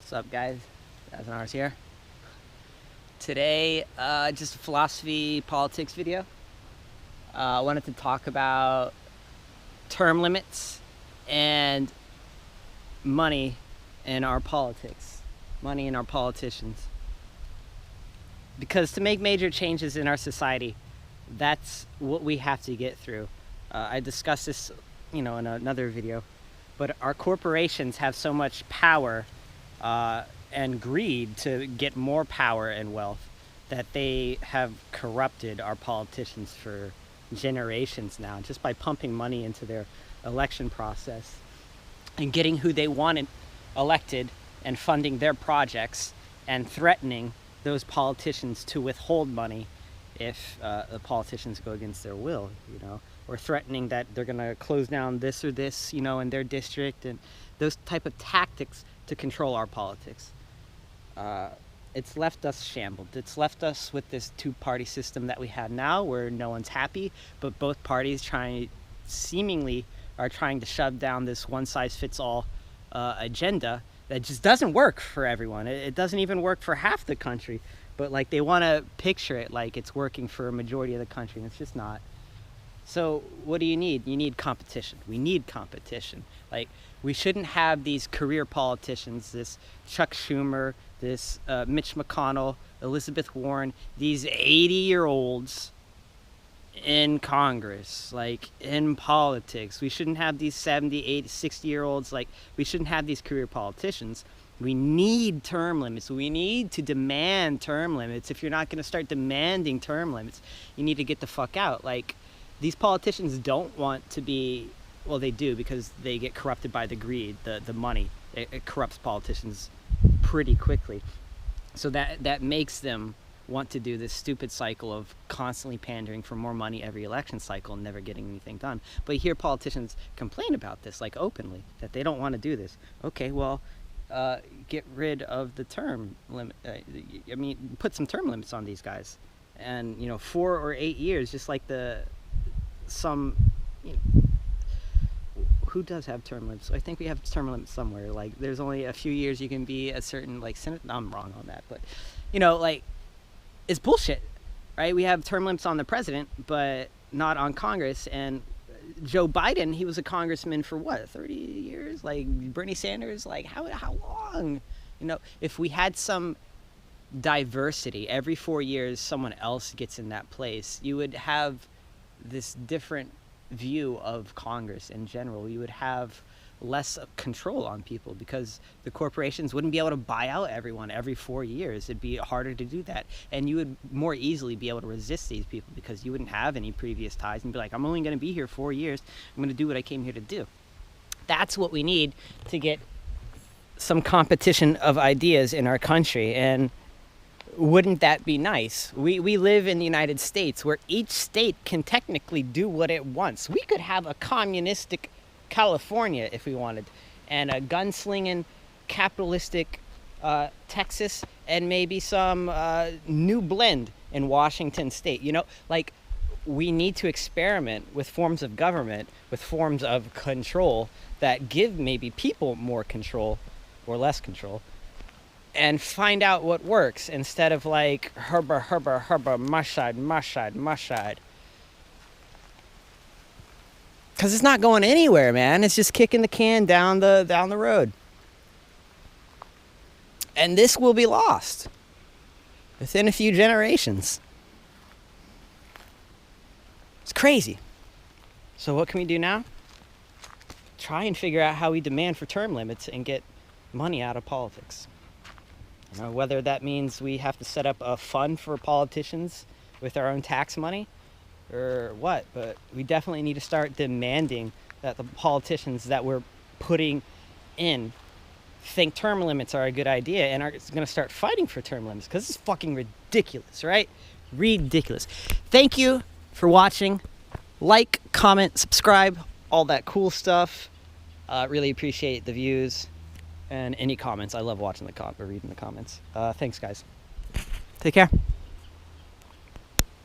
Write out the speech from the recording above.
What's up, guys? Ours here. Today, just a philosophy politics video. I wanted to talk about term limits and money in our politics, money in our politicians. Because to make major changes in our society, that's what we have to get through. I discussed this, in another video, but our corporations have so much power and greed to get more power and wealth that they have corrupted our politicians for generations now, just by pumping money into their election process and getting who they wanted elected and funding their projects and threatening those politicians to withhold money if the politicians go against their will, or threatening that they're going to close down this or this, in their district, and those type of tactics to control our politics. It's left us shambled. It's left us with this two-party system that we have now, where no one's happy, but both parties seemingly are trying to shove down this one-size-fits-all agenda that just doesn't work for everyone. It doesn't even work for half the country, but like they want to picture it like it's working for a majority of the country, and it's just not. So what do you need? You need competition. We need competition. Like, we shouldn't have these career politicians, this Chuck Schumer, this Mitch McConnell, Elizabeth Warren, these 80-year-olds in Congress, like in politics. We shouldn't have these 70, 80, 60-year-olds. Like, we shouldn't have these career politicians. We need term limits. We need to demand term limits. If you're not going to start demanding term limits, you need to get the fuck out. Like, these politicians don't want to be, well, they do, because they get corrupted by the greed, the money. It corrupts politicians pretty quickly. So that makes them want to do this stupid cycle of constantly pandering for more money every election cycle and never getting anything done. But you hear politicians complain about this, like openly, that they don't want to do this. Okay, well, get rid of the term limit. Put some term limits on these guys. And, 4 or 8 years, just like who does have term limits? I think we have term limits somewhere. Like, there's only a few years you can be a certain, Senate. I'm wrong on that, but, it's bullshit, right? We have term limits on the president, but not on Congress. And Joe Biden, he was a congressman for what, 30 years? Like, Bernie Sanders, like, how long? If we had some diversity, every 4 years someone else gets in that place, you would have this different view of Congress in general. You would have less control on people, because the corporations wouldn't be able to buy out everyone every 4 years. It'd be harder to do that, and you would more easily be able to resist these people, because you wouldn't have any previous ties and be like, I'm only going to be here 4 years. I'm going to do what I came here to do. That's what we need to get some competition of ideas in our country. And wouldn't that be nice? We live in the United States, where each state can technically do what it wants. We could have a communistic California if we wanted, and a gunslinging capitalistic Texas, and maybe some new blend in Washington State. We need to experiment with forms of government, with forms of control that give maybe people more control or less control, and find out what works, instead of like herba, mushide. Because it's not going anywhere, man. It's just kicking the can down the road. And this will be lost within a few generations. It's crazy. So what can we do now? Try and figure out how we demand for term limits and get money out of politics. Whether that means we have to set up a fund for politicians with our own tax money or what, but we definitely need to start demanding that the politicians that we're putting in think term limits are a good idea, and are going to start fighting for term limits, because it's fucking ridiculous, right? Ridiculous. Thank you for watching. Like, comment, subscribe, all that cool stuff. Really appreciate the views. And any comments. I love watching or reading the comments. Thanks, guys. Take care.